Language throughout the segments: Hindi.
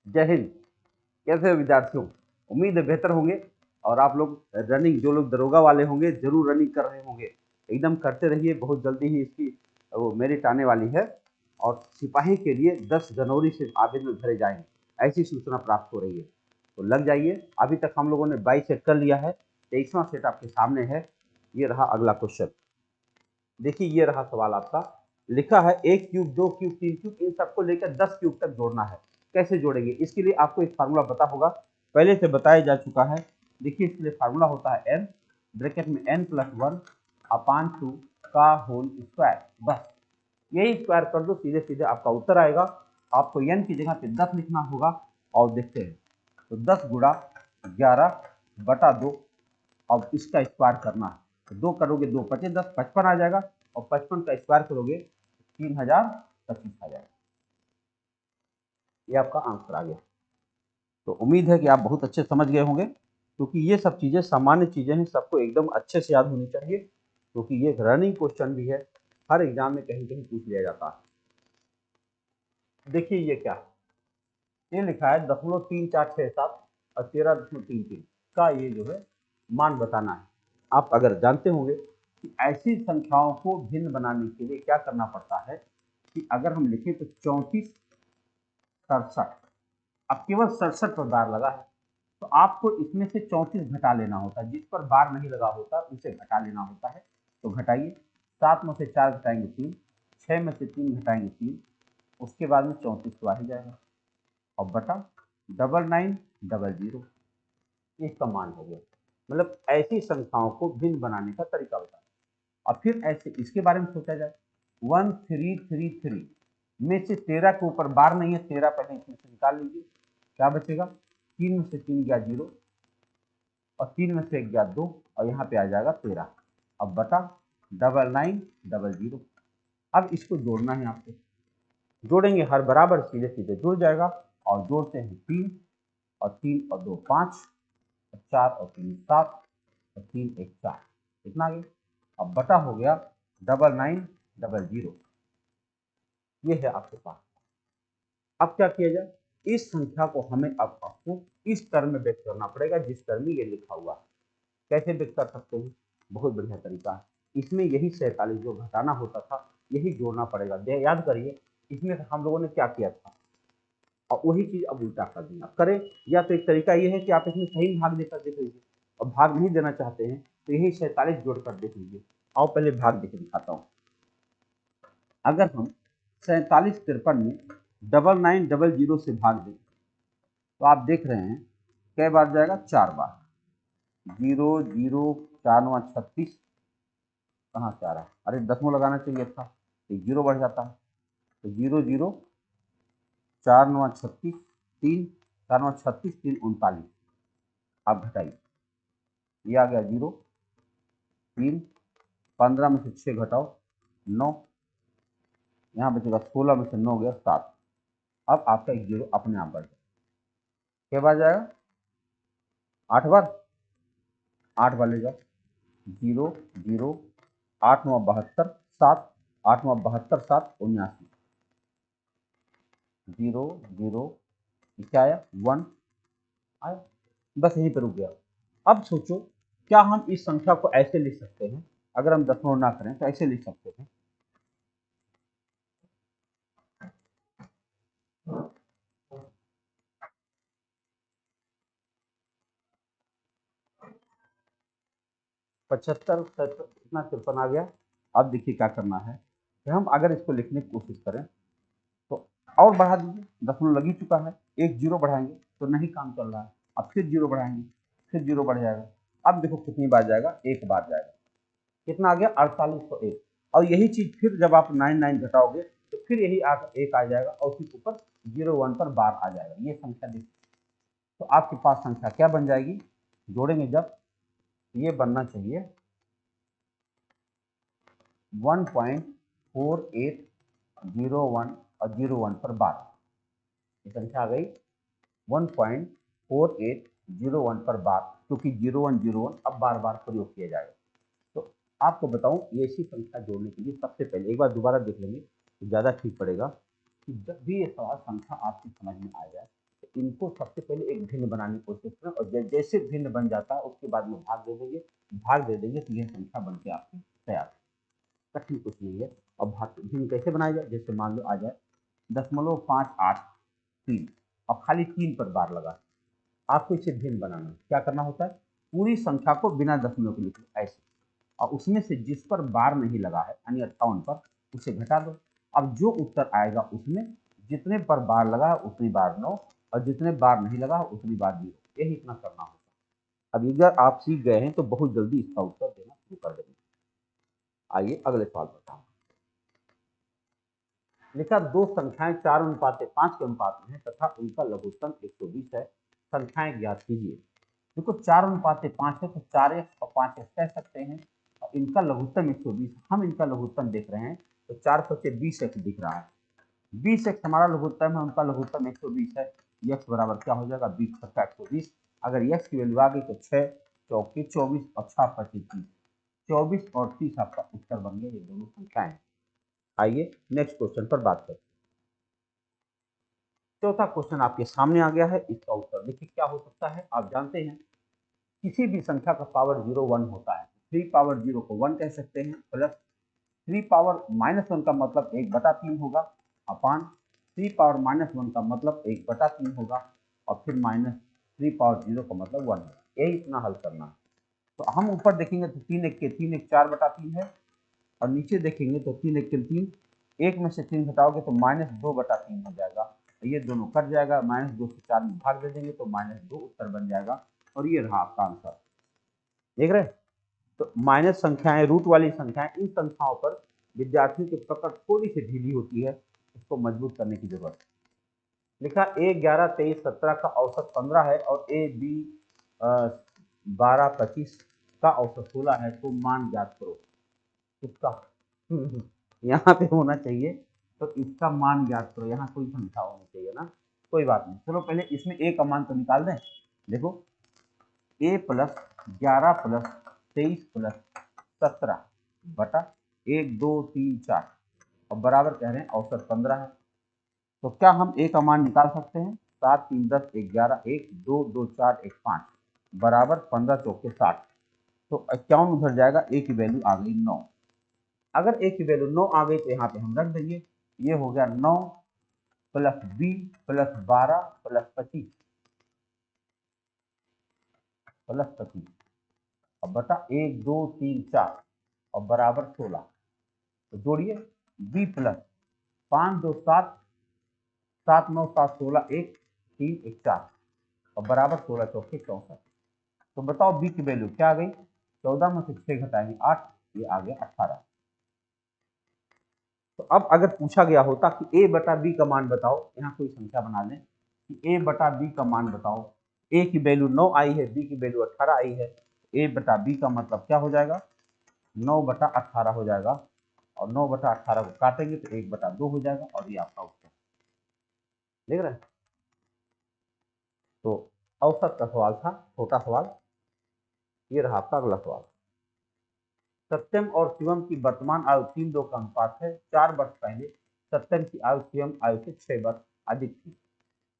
जय हिंद। कैसे हो विद्यार्थियों? उम्मीद है बेहतर होंगे। और आप लोग रनिंग, जो लोग दरोगा वाले होंगे जरूर रनिंग कर रहे होंगे, एकदम करते रहिए। बहुत जल्दी ही इसकी वो मेरिट आने वाली है और सिपाही के लिए 10 जनवरी से आवेदन भरे जाएंगे, ऐसी सूचना प्राप्त हो रही है। तो लग जाइए। अभी तक हम लोगों ने 22 सेट कर लिया है, 23वां सेट आपके सामने है। ये रहा अगला क्वेश्चन। देखिए ये रहा सवाल आपका। लिखा है 1 क्यूब 2 क्यूब 3 क्यूब, इन सबको लेकर 10 क्यूब तक जोड़ना है। कैसे जोड़ेंगे? इसके लिए आपको एक फार्मूला पता होगा, पहले से बताया जा चुका है। देखिए इसके लिए फार्मूला होता है n ब्रैकेट में n+1 अपान 2 का होल स्क्वायर। बस यही स्क्वायर कर दो, सीधे सीधे आपका उत्तर आएगा। आपको n की जगह पे 10 लिखना होगा। और देखते हैं, तो 10 गुणा 11/2, अब इसका स्क्वायर करना है। तो 2 करोगे 2 पचे 10, 55 आ जाएगा। और 55 का स्क्वायर करोगे 3025 आ जाएगा। ये आपका आंसर आ गया। तो उम्मीद है कि आप बहुत अच्छे समझ गए होंगे, क्योंकि ये सब चीज़ें सामान्य चीज़ें हैं, सबको एकदम अच्छे से याद होनी चाहिए, क्योंकि ये रनिंग क्वेश्चन भी है, हर एग्जाम में कहीं कहीं पूछ लिया जाता है। देखिए ये क्या है, ये लिखा है 0.3467 और 13.33 का ये जो है मान बताना है। आप अगर जानते होंगे कि ऐसी संख्याओं को भिन्न बनाने के लिए क्या करना पड़ता है, कि अगर हम लिखें तो 34 67, अब केवल 67 पर बार लगा है, तो आपको इसमें से 34 घटा लेना होता है। जिस पर बार नहीं लगा होता उसे घटा लेना होता है। तो घटाइए, 7 में से 4 घटाएंगे 3, 6 में से 3 घटाएंगे 3, उसके बाद में 34 तो आ ही जाएगा। और बटा 9900, इसका मान हो गया। मतलब ऐसी संख्याओं को भिन्न बनाने का तरीका बताया। और फिर ऐसे इसके बारे में सोचा जाए, 1333 में से 13 के ऊपर बार नहीं है, 13 पहले इसमें से निकाल लीजिए, क्या बचेगा? 3 में से 3 गया 0, और 3 में से 1 गया 2, और यहाँ पे आ जाएगा 13। अब बटा 9900। अब इसको जोड़ना है आपको, जोड़ेंगे हर बराबर, सीधे सीधे जुड़ जाएगा। और जोड़ते हैं 3 और 3 और 2 5, और 4 और 3 7, और 3 1 4, कितना आ गया? अब बटा हो गया 9900। ये है आपके पास। अब क्या किया जाए, इस संख्या को हमें अब आपको इस टर्म में व्यक्त करना पड़ेगा, जिस टर्म में ये लिखा हुआ है। कैसे व्यक्त कर सकते हैं? बहुत बढ़िया तरीका है। इसमें यही 47 जो घटाना होता था, यही जोड़ना पड़ेगा। याद करिए, इसमें हम लोगों ने क्या किया था, और वही चीज अब उल्टा कर देना करें। या तो एक तरीका ये है कि आप इसमें सही भाग देकर देख लीजिए, और भाग नहीं देना चाहते हैं तो यही 47 जोड़कर देख लीजिए। आओ पहले भाग देकर दिखाता हूँ। अगर हम 47 53 में 9900 से भाग दें, तो आप देख रहे हैं कै बार जाएगा? 4 बार। 0 0 4 9 36, कहाँ से आ रहा है? अरे दसवां लगाना चाहिए था, तो 0 बढ़ जाता है। तो 0 0 4 9 36, 3 4 9 36, 3 39। आप घटाइए, ये आ गया 0 3, 15 में से 6 घटाओ 9, यहाँ बचेगा 16 में से 9 गया 7। अब आपका एक 0 अपने आप बढ़ जाए, क्या बार जाएगा? 8 बार। 8 बार ले जाओ, 0 0 8 9 72 7, 8 9 72 7 79, 0 0 क्या आया? 1 आया। बस यहीं पर रुक गया। अब सोचो, क्या हम इस संख्या को ऐसे लिख सकते हैं? अगर हम दशमलव ना करें तो ऐसे लिख सकते हैं, पचहत्तर कितना 53 आ गया। अब देखिए क्या करना है कि हम अगर इसको लिखने की कोशिश करें तो और बढ़ा दीजिए, दशमलव लग ही चुका है। एक 0 बढ़ाएंगे तो नहीं काम चल रहा है। अब फिर 0 बढ़ाएंगे, फिर 0 बढ़ जाएगा। अब देखो कितनी बार जाएगा? एक बार जाएगा। कितना आ गया? 4801। और यही चीज फिर जब आप 99 घटाओगे तो फिर यही एक आ जाएगा, और उसके ऊपर 01 पर बार आ जाएगा। ये संख्या देखिए, तो आपके पास संख्या क्या बन जाएगी? जोड़ेंगे जब, ये बनना चाहिए 1.4801 और 01 पर बार। ये संख्या आ गई 1.4801 पर बार, क्योंकि 0101 अब बार बार प्रयोग किया जाएगा। तो आपको बताऊं, ये ऐसी संख्या जोड़ने के लिए सबसे पहले एक बार दोबारा देख लेंगे तो ज़्यादा ठीक पड़ेगा, कि जब भी ये सवाल संख्या आपकी समझ में आ जाए तो इनको सबसे पहले एक भिन्न बनाने की कोशिश करें और जैसे भिन्न बन जाता है उसके बाद में भाग दे देंगे तो यह संख्या बन के आपकी तैयार। कठिन कुछ नहीं है। अब भाग भिन्न कैसे बनाया जाए, जैसे मान लो आ जाए 0.583 और खाली 3 पर बार लगा। आपको इसे भिन्न बनाना क्या करना होता है, पूरी संख्या को बिना दशमलव के लिखो ऐसे, और उसमें से जिस पर बार नहीं लगा है यानी 58 पर, उसे घटा दो। अब जो उत्तर आएगा उसमें जितने पर बार लगा है उतनी बार 9 और जितने बार नहीं लगा है उतनी बार 0, यही इतना करना होगा। अब अगर आप सीख गए हैं तो बहुत जल्दी इसका उत्तर देना शुरू कर देंगे। आइए अगले सवाल पर जाऊँ। लिखा दो संख्याएं 4:5 के अनुपात में है तथा उनका लघुत्तम 120 है, संख्याएं ज्ञात कीजिए। देखो 4:5 है तो 4x और 5x कह सकते हैं और इनका लघुत्तम 120, हम इनका लघुत्तम देख रहे हैं तो 4 बचे 20x दिख रहा है। 20x हमारा लघुत्तम है, उनका लघुत्तम 120 है। x बराबर क्या हो जाएगा, 20 × 120। अगर x की वैल्यू आ गई तो 6 चौके 24 और 6 25 30, 24 और 30 आपका उत्तर बन गया। ये दोनों संख्याएं। आइए नेक्स्ट क्वेश्चन पर बात करते हैं। चौथा क्वेश्चन आपके सामने आ गया है, इसका उत्तर देखिए क्या हो सकता है। आप जानते हैं किसी भी संख्या का पावर 0 1 होता है, 3 पावर 0 को 1 कह सकते हैं, प्लस 3 पावर -1 का मतलब 1/3 होगा, अपान 3 पावर -1 का मतलब 1/3 होगा, और फिर -3 पावर 0 का मतलब 1 होगा। यही इतना हल करना है। तो हम ऊपर देखेंगे तो 3 1 के 3 1 4/3 है, और नीचे देखेंगे तो 3 1 के 3, एक में से 3 घटाओगे तो -2/3 हो जाएगा। ये दोनों कट जाएगा, -2 से 4 में भाग दे देंगे तो -2 उत्तर बन जाएगा, और ये रहा आपका आंसर। देख रहे हैं, तो माइनस संख्याएं, रूट वाली संख्याएं, इन संख्याओं पर विद्यार्थियों की पकड़ थोड़ी सी ढीली होती है, इसको मजबूत करने की जरूरत है। लिखा A 11 23 17 का औसत 15 है और A B 12 25 का औसत 16 है, तो मान ज्ञात करो इसका। यहाँ पे होना चाहिए तो इसका मान ज्ञात करो, यहाँ कोई संख्या होनी चाहिए ना, कोई बात नहीं। चलो पहले इसमें A का मान तो निकाल दें। देखो A + 11 + 23 + 17 बटा 1 2 3 4 और बराबर कह रहे हैं औसत 15 है। तो क्या हम A का मान निकाल सकते हैं? 7 3 10 11 1 2 2 4 1 5 बराबर 15 चौके 60। तो 51 उधर जाएगा, A की वैल्यू आ गई 9। अगर A की वैल्यू 9 आ गई तो यहाँ पे हम रख देंगे, ये हो गया 9 + B + 12 + 25 + 25 और बटा 1 2 3 4 और बराबर 16। तो जोड़िए B + 5 2 7 7 9 7 16 1 3 1 4 और बराबर 16 चौके 64। तो बताओ B की वैल्यू क्या आ गई, 14 में से 6 घटाएंगे 8, ये आ गया 18। तो अब अगर पूछा गया होता कि A बटा B का मान बताओ, यहाँ कोई संख्या बना लें कि A बटा B का मान बताओ, A की वैल्यू 9 आई है, B की वैल्यू 18 आई है, A बटा B का मतलब क्या हो जाएगा, 9/18 हो जाएगा, और 9/18 को काटेंगे तो 1/2 हो जाएगा, और ये आपका उत्तर। देख रहे हैं, तो औसत का सवाल था, छोटा सवाल। ये रहा आपका अगला सवाल। सत्यम और शिवम की वर्तमान आयु 3:2 का अनुपात है। 4 वर्ष पहले सत्यम की आयु शिवम आयु से 6 वर्ष अधिक थी।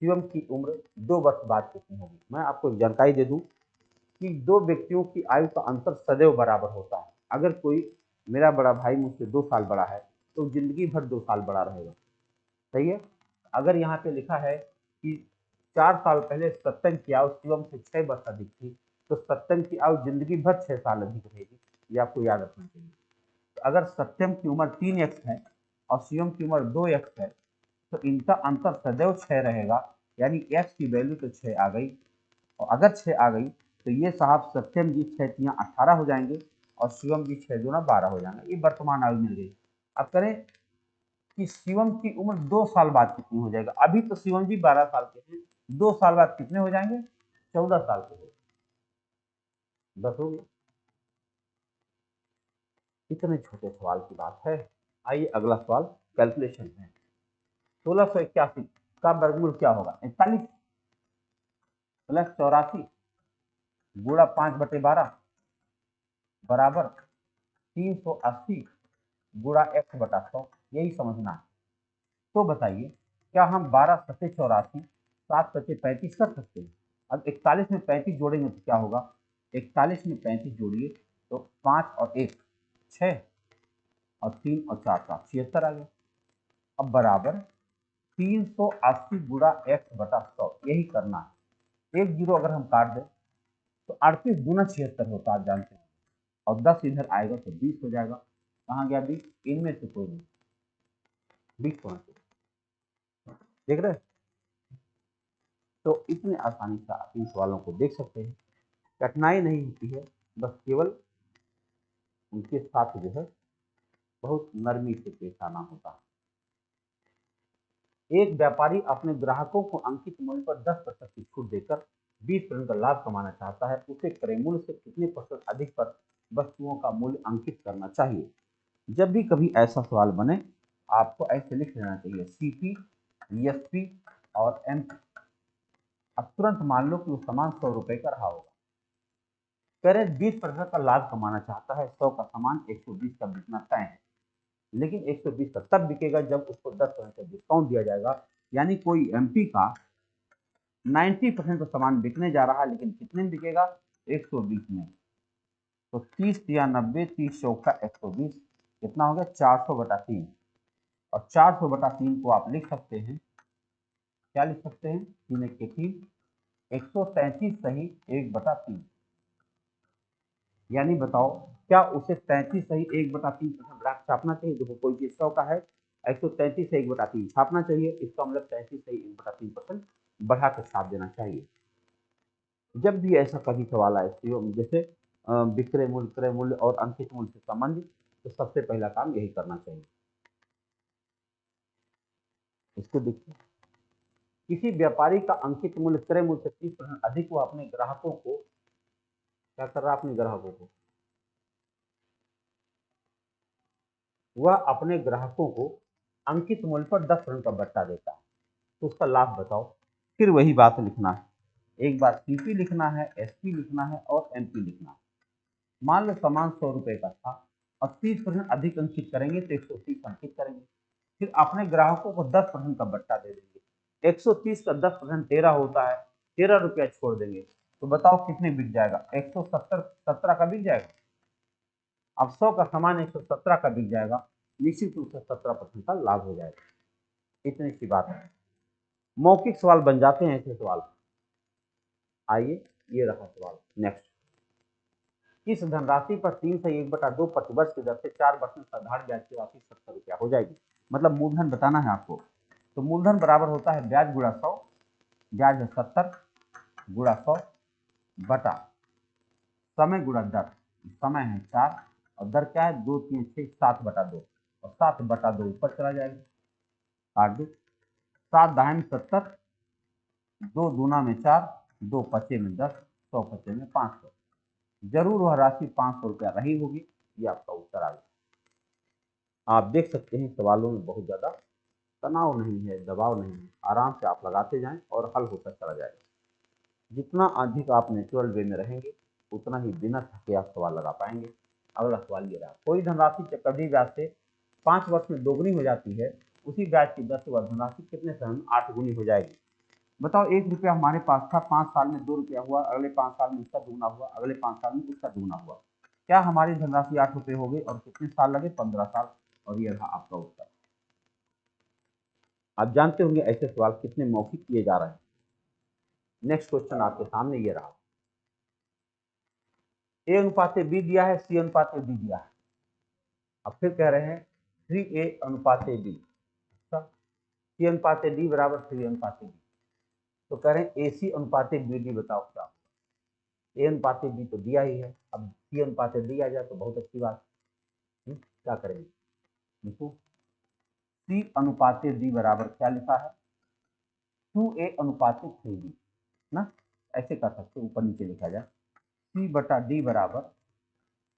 शिवम की उम्र 2 वर्ष बाद कितनी होगी? मैं आपको एक जानकारी दे दूं कि दो व्यक्तियों की आयु का अंतर सदैव बराबर होता है। अगर कोई, मेरा बड़ा भाई मुझसे 2 साल बड़ा है तो जिंदगी भर 2 साल बड़ा रहेगा, सही है। अगर यहाँ पे लिखा है कि 4 साल पहले सत्यम की आयु शिवम से 6 वर्ष अधिक थी, तो सत्यम की आयु जिंदगी भर 6 साल अधिक रहेगी, ये आपको याद रखना चाहिए। तो अगर सत्यम की उम्र 3x है और शिवम की उम्र 2x है, तो इनका अंतर सदैव 6 रहेगा, यानी x की वैल्यू तो 6 आ गई, और अगर 6 आ गई तो ये साहब सत्यम जी 6 × 18 हो जाएंगे और शिवम जी 6 × 12 हो जाएंगे। ये वर्तमान आयु मिल गई। अब करें कि शिवम की उम्र 2 साल बाद कितनी हो जाएगा। अभी तो शिवम जी 12 साल के हैं, 2 साल बाद कितने हो जाएंगे, 14 साल के हो, 10 हो गए। इतने छोटे सवाल की बात है। आइए अगला सवाल कैलकुलेशन है। 1681 का वर्गमूल क्या होगा, 41 + 84 गुणा 5/12 बराबर 380 गुणा x/100, यही समझना है। तो बताइए क्या हम 12 × 84 7 बचे 35 कर सकते हैं। अब 41 में 35 जोड़ेंगे तो क्या होगा, 41 में 35 जोड़िए तो 5 और 1 6 और 3 और 4 7 76 आ गया। अब बराबर 380 गुणा x बटा 100, यही करना है। एक जीरो अगर हम काट दें तो 38 गुना 76 होता है, आप जानते हैं, और 10 इधर आएगा तो 20 हो जाएगा। कहाँ गया 20, इनमें से कोई नहीं, 20 होना चाहिए, देख रहे हैं। तो इतने आसानी से आप इन सवालों को देख सकते हैं, कठिनाई नहीं होती है, बस केवल उनके साथ जो है बहुत नरमी से पेश आना होता है। एक व्यापारी अपने ग्राहकों को अंकित मूल्य पर 10% की छूट देकर 20% का लाभ कमाना चाहता है। उसे क्रय मूल्य से कितने प्रतिशत अधिक पर वस्तुओं का मूल्य अंकित करना चाहिए। जब भी कभी ऐसा सवाल बने आपको ऐसे लिख लेना चाहिए सीपी, एसपी और एमपी। अब तुरंत मान लो कि वो सामान 100 रुपए का रहा होगा, कह रहे 20% का लाभ कमाना चाहता है, 100 का सामान 120 का बिकना तय है, लेकिन 120 का तब बिकेगा जब उसको 10% का डिस्काउंट दिया जाएगा। यानी कोई एमपी का 90% का सामान बिकने जा रहा है, लेकिन कितने में बिकेगा, 120 में। तो 30 या 90, 30 चौका 120, कितना हो गया 400 बटा 3। और 400 बटा 3 को आप लिख सकते हैं, क्या लिख सकते हैं, 3 1 के 3, 133 सही 1 बटा 3। यानी बताओ क्या उसे 33 सही 1 बटा 3 परसेंट छापना चाहिए। देखो कोई चीज 100 का है, 133 से 1 बटा 3 छापना चाहिए, इसका मतलब 33 सही 1 बटा 3% बढ़ा कर छाप देना चाहिए। जब भी ऐसा कभी सवाल आए जैसे विक्रय मूल्य, क्रय मूल्य और अंकित मूल्य से संबंधित, तो सबसे पहला काम यही करना चाहिए। इसको देखिए, किसी व्यापारी का अंकित मूल्य क्रय मूल्य से 30% अधिक, वो अपने ग्राहकों को क्या कर रहा है, अपने ग्राहकों को वह अपने ग्राहकों को अंकित मूल्य पर 10% का बट्टा देता है, तो उसका लाभ बताओ। फिर वही बात लिखना है, एक बार सीपी लिखना है, एसपी लिखना है और एमपी लिखना है। मान लो सामान 100 रुपए का था और 30% अधिक अंकित करेंगे तो 130 अंकित करेंगे। फिर अपने ग्राहकों को 10% का बट्टा दे देंगे, 130 का 10% 13 होता है, 13 रुपया छोड़ देंगे, तो बताओ कितने बिक जाएगा, 170 17 का बिक जाएगा। अब 100 का सामान 117 का बिक जाएगा, निश्चित रूप से 17% का लाभ हो जाएगा। इतनी सी बात है। मौखिक सवाल बन जाते हैं ऐसे सवाल। आइए ये रहा सवाल नेक्स्ट। किस धनराशि पर 3 से 1/2 प्रतिवर्ष की दर से 4 वर्ष में साधारण ब्याज की राशि 70 रुपया हो जाएगी। मतलब मूलधन बताना है आपको, तो मूलधन बराबर होता है ब्याज गुणा 100, ब्याज है 70 गुणा 100 बटा समय गुणा दर, समय है 4 और दर क्या है 2 3 6 7/2, और 7/2 ऊपर चला जाएगा, काट दो, 7 दाहिने 70, 2 दूना में 4, 2 पचे में 10, 100 पचे में 500। जरूर वह राशि 500 रुपया रही होगी। ये आपका उत्तर आ गया। आप देख सकते हैं सवालों में बहुत ज़्यादा तनाव नहीं है, दबाव नहीं है, आराम से आप लगाते जाएं और हल होता चला जाएगा। जितना अधिक आप नेचुरल वे में रहेंगे उतना ही बिना थके आप सवाल लगा पाएंगे। अगला सवाल ये रहा, कोई धनराशि चक्रवृद्धि ब्याज से 5 वर्ष में दोगुनी हो जाती है, उसी ब्याज की 10 वर्ष धनराशि कितने समय में 8 गुनी हो जाएगी। बताओ 1 रुपया हमारे पास था, 5 साल में 2 रुपया हुआ, अगले 5 साल में उसका दुगना हुआ, अगले 5 साल में उसका दुगना हुआ, क्या हमारी धनराशि 8 रुपये हो गई और कितने साल लगे, 15 साल। और ये रहा आपका उत्तर। आप जानते होंगे ऐसे सवाल कितने मौखिक किए जा रहे हैं। नेक्स्ट क्वेश्चन आपके सामने ये रहा, ए अनुपात बी दिया है, सी अनुपात डी दिया है। अब फिर कह रहे हैं 3A अनुपात बी, सी अनुपात डी बराबर 3 अनुपात बी। तो कह रहे हैं AC अनुपात बी डी बताओ क्या। ए अनुपात बी तो दिया ही है, अब सी अनुपात डी आ जाए तो बहुत अच्छी बात। क्या करेंगे, देखो सी अनुपात डी बराबर क्या लिखा है, 2A अनुपात 3B ना, ऐसे कर सकते ऊपर नीचे लिखा जाए, सी बटा डी बराबर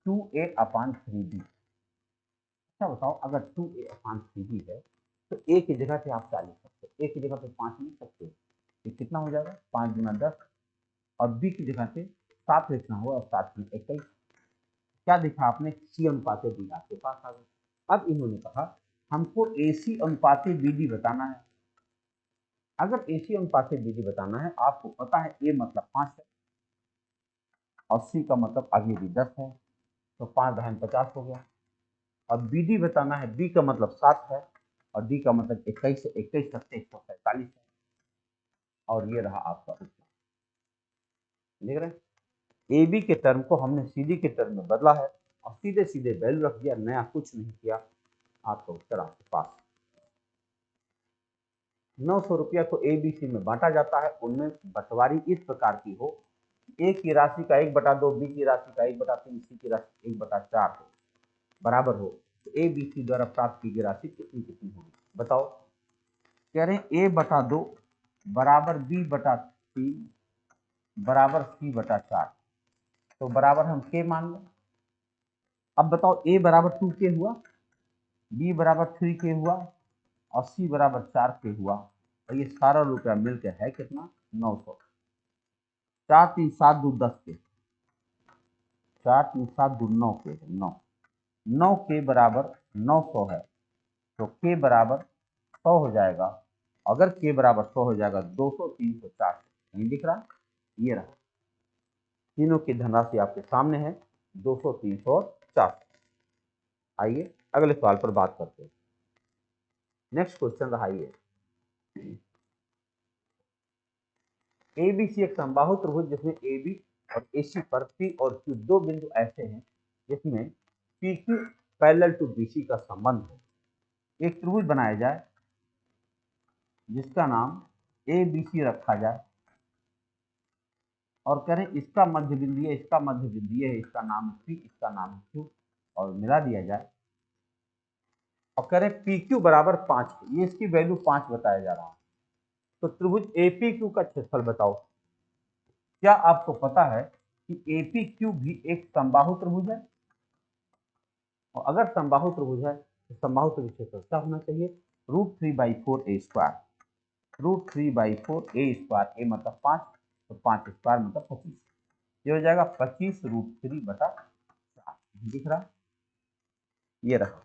2A/3B। अच्छा बताओ अगर 2A/3B है तो ए की जगह पे आप क्या लिख सकते हो, ए की जगह पे 5 लिख सकते हो, ये कितना हो जाएगा 5 गुना 10, और बी की जगह पे 7 लिखना होगा और 7 गुना 21। क्या दिखा आपने, सी अनुपात बी आपके पास आ गया। अब इन्होंने कहा हमको AC अनुपात BD बताना है। अगर AC अनुपात से BD बताना है, आपको पता है A मतलब 5 है और C का मतलब आगे भी 10 है, तो 5 दहन 50 हो गया। और BD बताना है, B का मतलब 7 है और D का मतलब 21 है, 21 सबसे 147 है। और ये रहा आपका उत्तर। देख रहे हैं, AB के टर्म को हमने CD के टर्म में बदला है और सीधे सीधे वैल्यू रख दिया, नया कुछ नहीं किया। आपका उत्तर आपके पास। 900 रुपया को ABC में बांटा जाता है, उनमें बंटवारी इस प्रकार की हो, A की राशि का 1/2, B की राशि का 1/3, C की राशि 1/4 हो, बराबर हो, तो ABC द्वारा प्राप्त की गई राशि कितनी कितनी होगी, बताओ। कह रहे हैं A/2 बराबर B/3 बराबर C/4, तो बराबर हम K मान लें। अब बताओ, A बराबर 2K हुआ, B बराबर 3K हुआ और C बराबर 4K हुआ, और ये सारा रुपया मिलकर है कितना, 900। 4 3 7 2 10 के, 4 3 7 2 9 के, 9 9 के बराबर 900 है, तो K बराबर 100 हो जाएगा। अगर K बराबर 100 हो जाएगा, 200 300 400 नहीं दिख रहा, ये रहा। तीनों की धनराशि आपके सामने है, 200 300 और 400। आइए अगले सवाल पर बात करते हैं। नेक्स्ट क्वेश्चन रहा ये, ABC एक समबाहु त्रिभुज जिसमें AB और AC पर P और Q दो बिंदु ऐसे हैं जिसमें PQ पैरेलल टू BC का संबंध है। एक त्रिभुज बनाया जाए जिसका नाम ABC रखा जाए और करें इसका मध्य बिंदु है, इसका मध्य बिंदु है, इसका नाम है P, इसका नाम है Q, और मिला दिया जाए और करें PQ बराबर 5, ये इसकी वैल्यू 5 बताया जा रहा है। तो त्रिभुज APQ का क्षेत्रफल बताओ। क्या आपको पता है कि APQ भी एक समबाहु त्रिभुज है? और अगर समबाहु त्रिभुज है तो समबाहु त्रिभुज क्षेत्रफल क्या होना चाहिए, √3/4a²। √3/4a², ए मतलब 5, तो 5² मतलब 25, ये हो जाएगा 25 √3/4 दिख रहा, ये रहा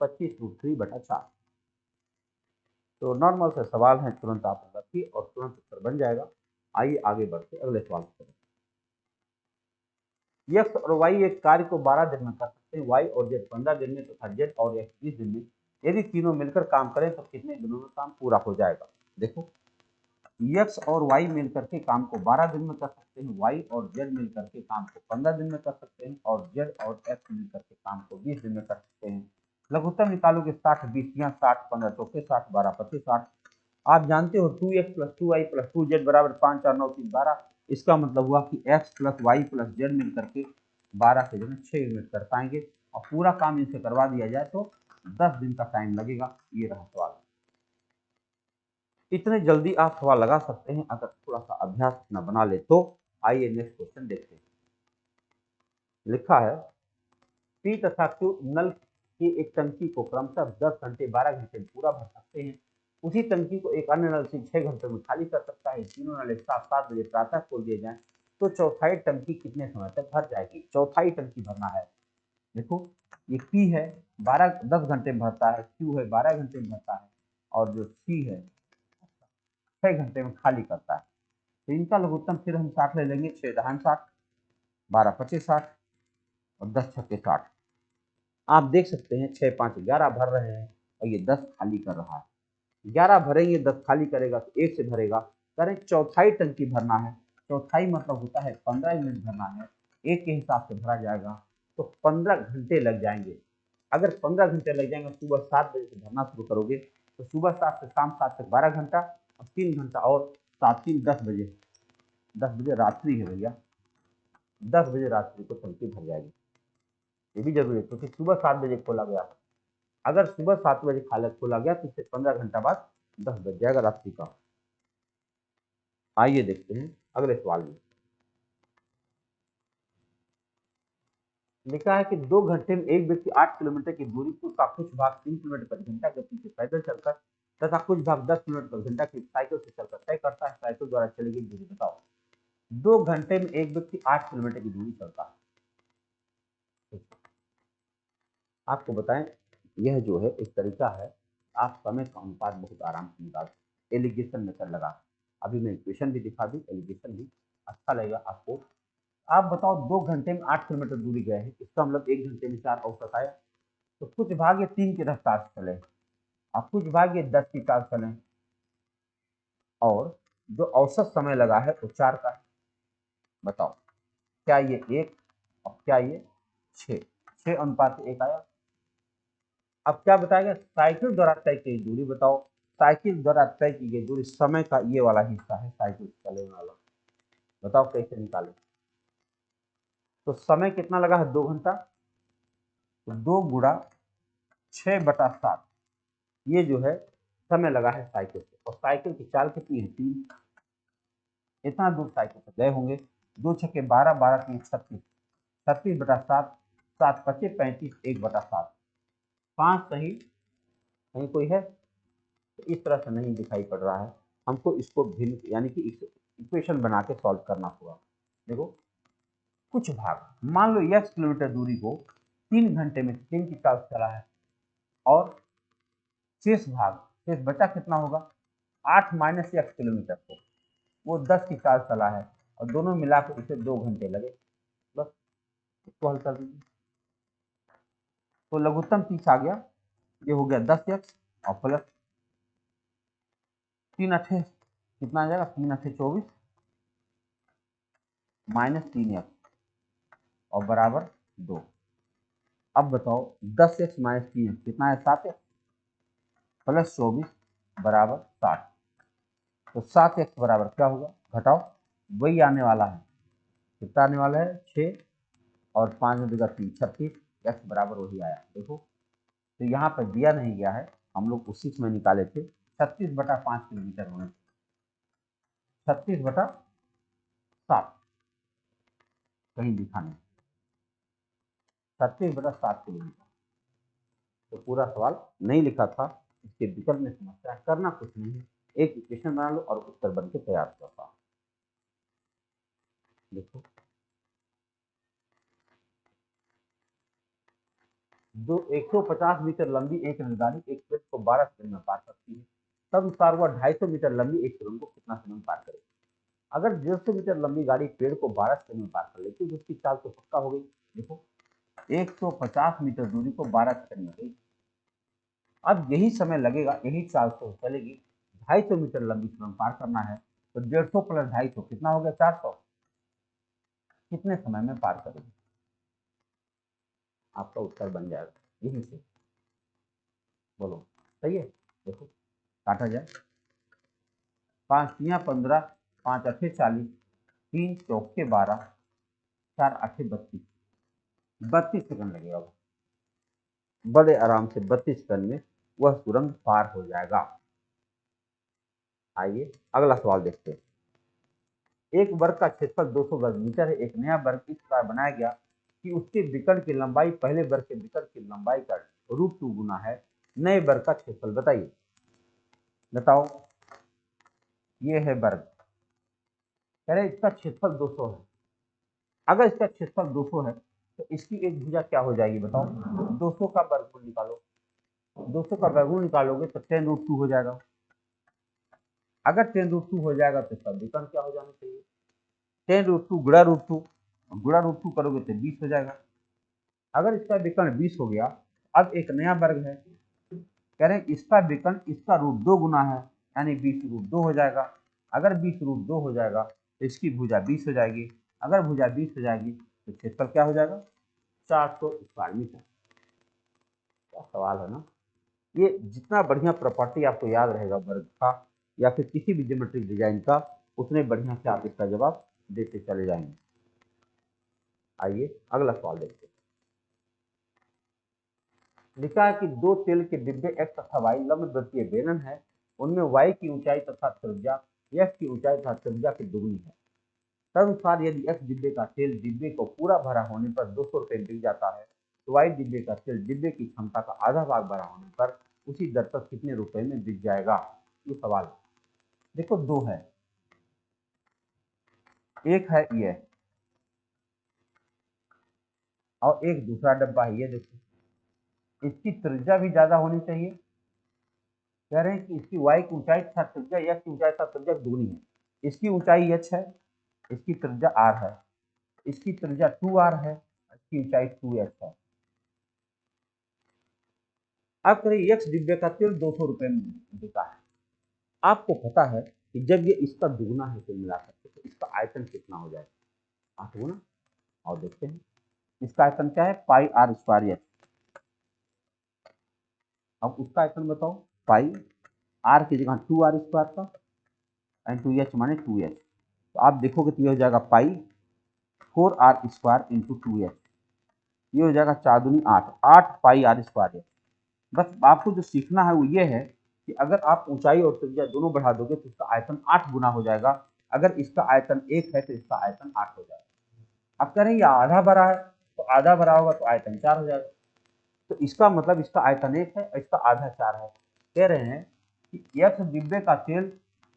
25 √3/4। तो नॉर्मल से सवाल है, तुरंत आप रखिए और तुरंत उत्तर बन जाएगा। आइए आगे बढ़ते अगले सवाल पर। X और Y एक कार्य को 12 दिन में कर सकते हैं, Y और Z 15 दिन में तथा Z और X 20 दिन में। यदि तीनों मिलकर काम करें तो कितने दिनों में काम पूरा हो जाएगा। देखो, X और Y मिलकर के काम को 12 दिन में कर सकते हैं, Y और Z मिलकर के काम को 15 दिन में कर सकते हैं और Z और X मिलकर के काम को 20 दिन में कर सकते हैं। लघुत्तम निकालोगे 60 20, यहाँ 60 15 चौके 60 12 25 60। आप जानते हो 2x + 2y + 2z बराबर 5 4 9 3 12। इसका मतलब हुआ कि x + y + z मिलकर के 12 के जगह 6 यूनिट कर पाएंगे और पूरा काम इनसे करवा दिया जाए तो 10 दिन का टाइम लगेगा। ये रहा सवाल। इतने जल्दी आप सवाल लगा सकते हैं अगर थोड़ा सा अभ्यास अपना बना ले तो। आइए नेक्स्ट क्वेश्चन देखते हैं। लिखा है, P तथा Q नल की एक टंकी को क्रमशः 10 घंटे 12 घंटे में पूरा भर सकते हैं। उसी टंकी को एक अन्य नल से 6 घंटे में खाली कर सकता है। तीनों नल एक साथ 7 बजे प्रातः खोल दिए जाएं तो चौथाई टंकी कितने समय तक भर जाएगी। चौथाई टंकी भरना है। देखो, ये P है 10 घंटे में भरता है, Q है 12 घंटे में भरता है और जो C है 6 घंटे में खाली करता है। तो इनका लघुत्तम फिर हम 60 ले लेंगे, 6 दहान 60, 12 25 60 और 10 छक्के 60। आप देख सकते हैं 6 5 11 भर रहे हैं और ये 10 खाली कर रहा है। 11 भरेंगे 10 खाली करेगा तो 1 से भरेगा। करें चौथाई टंकी भरना है, चौथाई मतलब होता है 15 यूनिट भरना है, एक के हिसाब से भरा जाएगा तो 15 घंटे लग जाएंगे। अगर 15 घंटे लग जाएंगे, सुबह 7 बजे से भरना शुरू करोगे तो सुबह 7 से शाम 7 तक 12 घंटा और 3 घंटा और 7 3 10 बजे, 10 बजे रात्रि है भैया, 10 बजे रात्रि को टंकी भर जाएगी। ये भी जरूरी है क्योंकि सुबह 7 बजे खोला गया। अगर सुबह 7 बजे खाला खोला गया तो इससे 15 घंटा बाद 10 बज जाएगा रात्रि का। आइए देखते हैं अगले सवाल में। लिखा है कि 2 घंटे में एक व्यक्ति 8 किलोमीटर की दूरी का कुछ भाग 3 किलोमीटर प्रति घंटा गति से पैदल चलकर तथा कुछ भाग 10 किलोमीटर प्रति घंटा की साइकिल से चलकर तय करता है। साइकिल द्वारा चली गई दूरी बताओ। 2 घंटे में एक व्यक्ति 8 किलोमीटर की दूरी चलता है। आपको बताएं, यह जो है एक तरीका है, आप समय का अनुपात बहुत आराम से निकाल सकते हैं। एलिगेशन मेथड लगा। अभी मैं इक्वेशन भी दिखा दी, एलिगेशन भी अच्छा लगेगा आपको। आप बताओ 2 घंटे में 8 किलोमीटर दूरी गए हैं, इसका मतलब 1 घंटे में 4 औसत आया। तो कुछ भाग ये 3 की रफ्तार से चले और कुछ भाग ये 10 की चाल चले, और जो औसत समय लगा है वो 4 का है। बताओ क्या ये 1 और क्या ये 6, 6:1 आया। अब क्या बताएगा, साइकिल द्वारा तय की दूरी बताओ। साइकिल द्वारा तय की गई दूरी समय का ये वाला हिस्सा है साइकिल चलने वाला। बताओ कैसे निकाले। तो समय कितना लगा है, 2 घंटा। तो 2 गुणा 6/7 ये जो है समय लगा है साइकिल से, और साइकिल की चाल कितनी है, 3। इतना दूर साइकिल से गए होंगे। 2 छक्के 12, 12 3 36, 36/7, 7 पचे 35, 1/7, 5 सही। कहीं कोई है तो इस तरह से नहीं दिखाई पड़ रहा है, हमको इसको भिन्न यानी कि इक्वेशन बना के सॉल्व करना होगा। देखो कुछ भाग मान लो x किलोमीटर दूरी को 3 घंटे में 3 की चाल चला है, और शेष भाग, शेष बचा कितना होगा, 8 माइनस x किलोमीटर को वो 10 की चाल चला है, और दोनों मिलाकर इसे 2 घंटे लगे। बस इसको हल कर दीजिए। तो लघुत्तम 30 आ गया, ये हो गया 10x और प्लस 3 अठे कितना आ जाएगा, 3 अठे 24 माइनस 3x और बराबर 2। अब बताओ 10x माइनस 3x कितना है, 7x प्लस 24 बराबर 60। तो 7x बराबर क्या होगा, घटाओ, वही आने वाला है। कितना आने वाला है, 6 और 5 में 3 36, x बराबर वही आया। देखो तो यहाँ पर दिया नहीं गया है, हम लोग उसी में निकाले थे। 36/5 किलोमीटर होने, 36/7 कहीं लिखा नहीं, 36/7 किलोमीटर। तो पूरा सवाल नहीं लिखा था, इसके विकल्प में समस्या करना कुछ नहीं है, एक इक्वेशन बना लो और उत्तर बन के तैयार करता। देखो जो 150 मीटर लंबी एक रेलगाड़ी एक पेड़ को 12 सेकंड में पार करती है, तदनुसार वह 250 मीटर लंबी एक सुरंग को कितना समय में पार करेगी। अगर 150 मीटर लंबी गाड़ी पेड़ को 12 सेकंड में पार कर लेती तो उसकी चाल तो पक्का हो गई। देखो 150 मीटर दूरी को 12 सेकंड में गई, अब यही समय लगेगा, यही चाल से चलेगी, 250 मीटर लंबी सुरंग पार करना है। तो 150 प्लस 250 कितना हो गया, 400, कितने समय में पार करेगी। आपका उत्तर बन जाएगा यहीं से, बोलो सही है। देखो काटा जाए, 5 तियां 15, 5 अठे 40, 3 चौके 12, 4 अठे 32, 32 सेकंड लगेगा। बड़े आराम से 32 सेकंड में वह सुरंग पार हो जाएगा। आइए अगला सवाल देखते हैं। एक वर्ग का क्षेत्रफल 200 वर्ग मीटर है। एक नया वर्ग इस प्रकार बनाया गया कि उसके विकर्ण की लंबाई पहले वर्ग के विकर्ण की लंबाई का √2 गुना है। नए वर्ग का क्षेत्रफल बताइए। बताओ ये है वर्ग, कह रहे इसका क्षेत्रफल 200 है। अगर इसका क्षेत्रफल 200 है तो इसकी एक भुजा क्या हो जाएगी, बताओ। 200 का वर्गमूल निकालो, 200 का वर्गमूल निकालोगे तो 10√2 हो जाएगा। अगर 10√2 हो जाएगा तो इसका विकर्ण क्या हो जाना चाहिए, 10√2 गुणा रूट टू करोगे तो 20 हो जाएगा। अगर इसका विकर्ण 20 हो गया, अब एक नया वर्ग है, कह रहे हैं इसका विकर्ण इसका √2 गुना है, यानी 20√2 हो जाएगा। अगर 20√2 हो जाएगा तो इसकी भुजा 20 हो जाएगी। अगर भुजा 20 हो जाएगी तो क्षेत्रफल क्या हो जाएगा, 400 स्क्वायर मीटर। क्या सवाल है ना। ये जितना बढ़िया प्रॉपर्टी आपको याद रहेगा वर्ग का या फिर किसी भी ज्योमेट्रिक डिजाइन का, उतने बढ़िया से आप इसका जवाब देते चले जाएंगे। आइए अगला सवाल देखते हैं। लिखा है कि 2 तेल के डिब्बे x तथा y लंबवृत्तीय बेलन है, उनमें y की ऊंचाई तथा त्रिज्या x की ऊंचाई तथा त्रिज्या की दुगनी है। तदनुसार यदि x डिब्बे का तेल डिब्बे को पूरा भरा होने पर 200 रुपये बिक जाता है, तो y डिब्बे का तेल डिब्बे की क्षमता का आधा भाग भरा होने पर उसी दर पर कितने रुपए में बिक जाएगा। ये सवाल देखो, 2 है, एक है ये और एक दूसरा डब्बा है ये। देखो इसकी त्रिज्या भी ज्यादा होनी चाहिए, कह रहे हैं कि इसकी y की ऊंचाई तथा त्रिज्या x की ऊंचाई तथा त्रिज्या दुगनी है। इसकी ऊंचाई h है, इसकी त्रिज्या r है, इसकी त्रिज्या 2r है, इसकी ऊंचाई 2h है। अब करिए x डिब्बे का तेल 200 रुपए में बिका है। आपको पता है कि जब ये इसका दुगना है तो मिला सकते तो इसका आयतन कितना हो जाएगा, 8 गुना। और देखते हैं इसका आयतन क्या है, पाई आर स्क्वायर एच। अब उसका आयतन बताओ, पाई आर की जगह 2r स्क्वायर का एंड 2h माने 2h। तो आप देखोगे तो ये हो जाएगा पाई 4r स्क्वायर इंटू 2h। ये हो जाएगा 4 दूनी 8, 8 पाई आर स्क्वायर एच। बस आपको जो सीखना है वो ये है कि अगर आप ऊंचाई और त्रिज्या दोनों बढ़ा दोगे तो इसका आयतन 8 गुना हो जाएगा। अगर इसका आयतन 1 है तो इसका आयतन 8 हो जाएगा। अब कह रहे हैं ये आधा भरा है तो आधा भरा होगा तो आयतन 4 हो जाएगा। तो इसका मतलब इसका आयतन 1 है और इसका आधा 4 है। कह रहे हैं कि x डिब्बे का तेल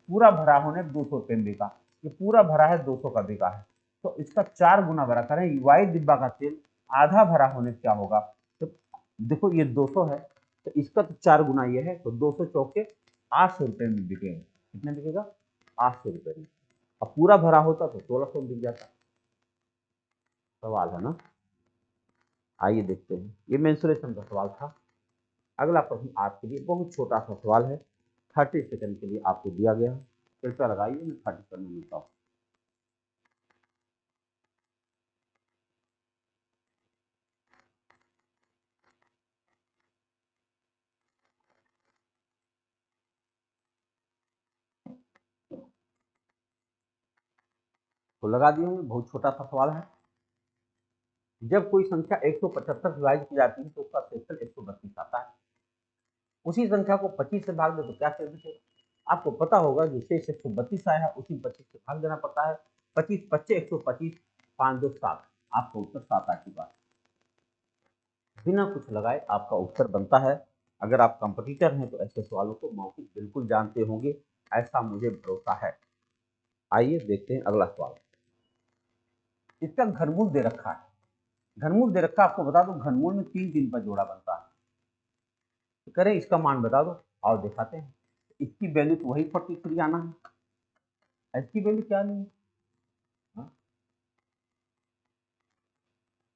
पूरा भरा होने 200 रुपये में बिका। ये पूरा भरा है 200 का बिका है तो इसका 4 गुना भरा। करें y डिब्बा का तेल आधा भरा होने क्या होगा, तो देखो ये 200 है तो इसका तो 4 गुना ये है तो 200 चौके 800 रुपये में बिकेगा। कितने बिकेगा, 800 रुपये में। अब पूरा भरा होता तो 1600 में बिक जाता। सवाल है ना, आइए देखते हैं। ये मेंसुरेशन का सवाल था। अगला प्रश्न आपके लिए बहुत छोटा सा सवाल है, 30 सेकंड के लिए आपको दिया गया है। कृपया लगाइए, मैं 30 सेकंड में मिलता हूँ। तो लगा दिए होंगे, बहुत छोटा सा सवाल है। जब कोई संख्या 175 से विभाजित की जाती है तो उसका शेषफल 132 आता है। उसी संख्या को 25 से भाग दे तो क्या शेष बचेगा। आपको पता होगा जो शेष 132 आया है उसी 25 से भाग देना पड़ता है। 25 बच्चे 125, 5 2 7, आपका उत्तर 7 आ चुका है। बिना कुछ लगाए आपका उत्तर बनता है। अगर आप कंपटीटर हैं तो ऐसे सवालों को मौखिक बिल्कुल जानते होंगे, ऐसा मुझे भरोसा है। आइए देखते हैं अगला सवाल। इसका घनमूल दे रखा है। घनमूल दे रखा, आपको बता दो घनमूल में 3 पर जोड़ा बनता है। तो करें इसका मान बता दो और दिखाते हैं। इसकी वैल्यू तो वही 43 आना है, इसकी वैल्यू क्या नहीं है। हाँ?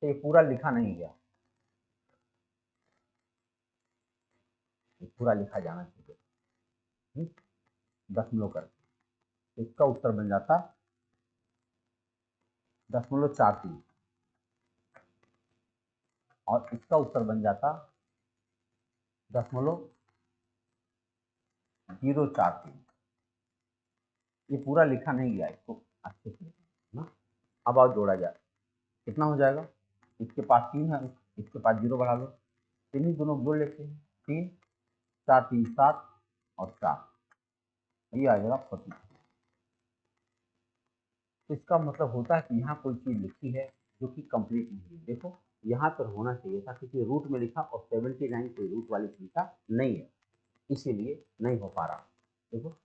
तो ये पूरा लिखा नहीं गया, ये पूरा लिखा जाना चाहिए दशमलव करके। इसका उत्तर बन जाता 0.43 और इसका उत्तर बन जाता 0.043। ये पूरा लिखा नहीं गया, इसको अच्छे से ना। अब और जोड़ा जाए कितना हो जाएगा। इसके पास 3 है, इसके पास 0 बढ़ा लो, इन्हीं दोनों को जोड़ लेते हैं। 3 4 3 7 और 4, ये आ जाएगा 43। तो इसका मतलब होता है कि यहाँ कोई चीज़ लिखी है जो कि कंप्लीट नहीं है। देखो यहाँ पर होना चाहिए था क्योंकि रूट में लिखा और 79 कोई रूट वाली संख्या नहीं है, इसीलिए नहीं हो पा रहा। देखो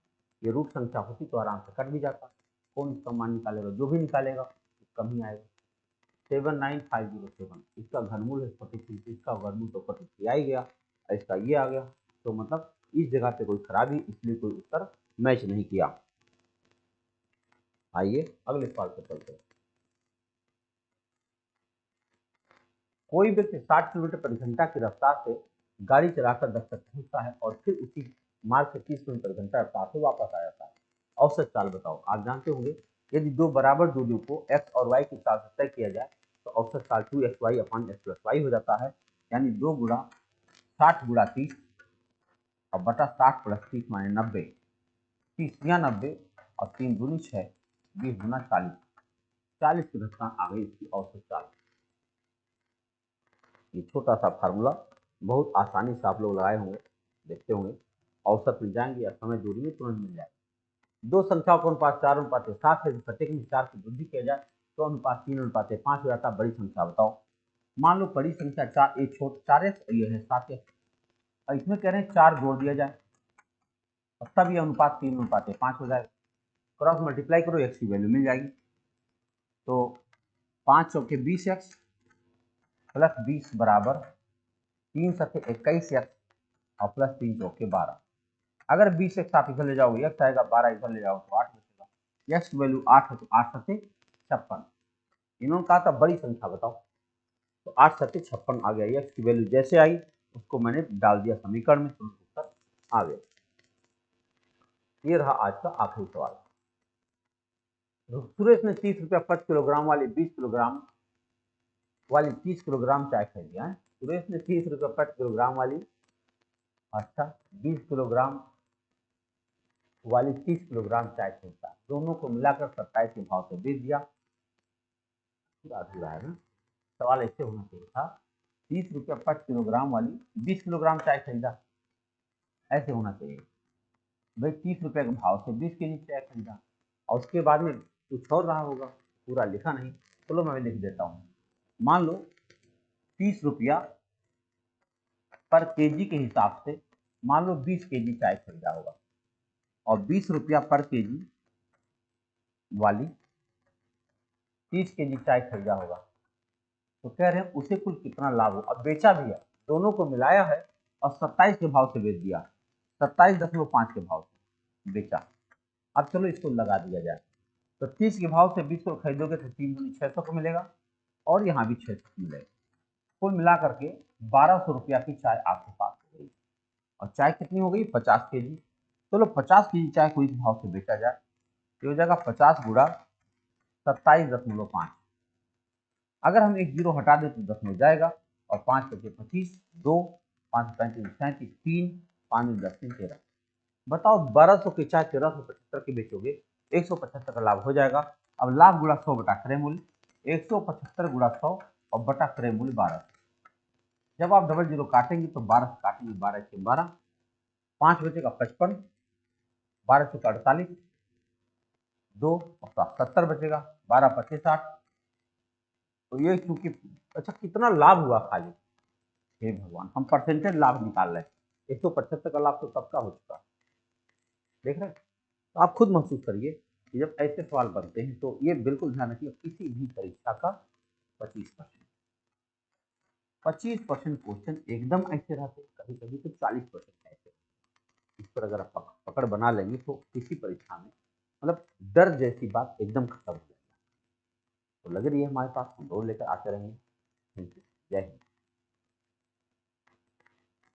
ये रूट संख्या होती तो आराम से कट भी जाता। कौन इसका मान निकालेगा, जो भी निकालेगा कम ही आएगा। 79507, इसका घनमूल है 43, इसका घनमूल तो 43 आ ही गया, इसका ये आ गया। तो मतलब इस जगह पे कोई खराबी, इसलिए कोई उत्तर मैच नहीं किया। आइए अगले सवाल पर चलते हैं। कोई व्यक्ति 60 किलोमीटर प्रति घंटा की रफ्तार से गाड़ी चलाकर 10 तक पहुंचता है और फिर उसी मार्ग से 30 किलोमीटर घंटा रफ्तार से वापस आ जाता है। औसत चाल बताओ। आप जानते होंगे यदि दो बराबर दूरियों को x और y की चाल से तय किया जाए तो औसत चाल 2xy upon x plus Y हो जाता है। यानी 2 गुणा 60 गुणा 30 और बटा 60 प्लस 30 माने 90। 30 या 90 और 3 दूनी 6, 20 गुना 40, 40 की घटना आ गई इसकी औसत चाल। ये छोटा सा फार्मूला बहुत आसानी से आप लोग लगाए होंगे, देखते होंगे। औसत मिल जाएंगे या समय दूरी में तुरंत मिल जाएगा। दो संख्याओं का अनुपात 4:7 है, प्रत्येक में 4 की वृद्धि किया जाए तो अनुपात 3:5 हो जाता है। बड़ी संख्या बताओ। मान लो बड़ी संख्या 4, एक छोटा 4x और ये है 7x, और इसमें कह रहे हैं 4 जोड़ दिया जाए और तब ये अनुपात 3:5 हो जाएगा। क्रॉस मल्टीप्लाई करो, x की वैल्यू मिल जाएगी। तो 5 चौके 20x प्लस 20 बराबर 3 सत्ते 21x और प्लस 3 चौके 12। अगर 20 एक साथ इधर ले जाओगे x आएगा, 12 इधर ले जाओ तो 8 बचेगा। x की वैल्यू 8 है तो 8 सत्ते 56। इन्होंने कहा था बड़ी संख्या बताओ, तो 8 सत्ते 56 आ गया। x की वैल्यू जैसे आई उसको मैंने डाल दिया समीकरण में, तुरंत उत्तर आ गया। ये रहा आज का आखिरी सवाल। सुरेश ने 30 रुपया 5 किलोग्राम वाली 20 किलोग्राम वाली 30 किलोग्राम चाय खरीदी है। सुरेश ने 30 रुपया 5 किलोग्राम वाली, अच्छा 20 किलोग्राम वाली 30 किलोग्राम चाय खरीदा, दोनों को मिलाकर 27 के भाव से बेच दिया। पूरा अधूरा है ना, सवाल ऐसे होना चाहिए था 30 रुपया 5 किलोग्राम वाली 20 किलोग्राम चाय खरीदा, ऐसे होना चाहिए भाई 30 रुपये के भाव से 20 केजी चाय खरीदा, और उसके बाद में कुछ और रहा होगा, पूरा लिखा नहीं। चलो मैं लिख देता हूँ। मान लो 30 रुपया पर केजी के हिसाब से मान लो 20 केजी चाय खरीदा होगा, और 20 रुपया पर केजी वाली 30 केजी चाय खरीदा होगा, तो कह रहे हैं उसे कुल कितना लाभ हो। अब बेचा भी है, दोनों को मिलाया है और 27 के भाव से बेच दिया, 27.5 के भाव से बेचा। अब चलो इसको लगा दिया जाए, तो 30 के भाव से 20 को खरीदोगे तो 3 दूनी 600 को मिलेगा, और यहाँ भी 600 मिलेगा। कुल मिला करके 1200 रुपया की चाय आपके पास हो गई। और चाय कितनी हो गई 50 केजी। चलो 50 केजी चाय को इस भाव से बेचा जाए, तो हो जाएगा 50 गुणा 27.5। अगर हम एक जीरो हटा दें तो 10 में जाएगा, और 5 बचे 25, 2 5 35 37, 3 5 10 13। बताओ 1200 की चाय 1375 की बेचोगे, 175 का लाभ हो जाएगा। अब लाभ गुणा 100 बटा क्रय मूल्य, 175 गुणा 100 और बटा क्रय मूल्य 12। जब आप डबल जीरो काटेंगे तो 12 से काटेंगे, 12 से 12, 5 बचेगा 55, 12 से 48, 2 और 70 बचेगा, 12 25 60। तो ये क्योंकि अच्छा कितना लाभ हुआ खाली, हे भगवान हम परसेंटेज लाभ निकाल रहे हैं, 175 का लाभ तो सबका हो चुका, देख रहे हैं। तो आप खुद महसूस करिए कि जब ऐसे सवाल बनते हैं तो ये बिल्कुल ध्यान रखिए, किसी भी परीक्षा का 25% क्वेश्चन एकदम ऐसे रहते, कभी कभी तो 40% ऐसे। इस पर अगर आप पकड़ बना लेंगे तो किसी परीक्षा में मतलब डर जैसी बात एकदम खत्म हो जाएगी। तो लग रही है हमारे पास, हम दौड़ लेकर आते रहेंगे। जय हिंद।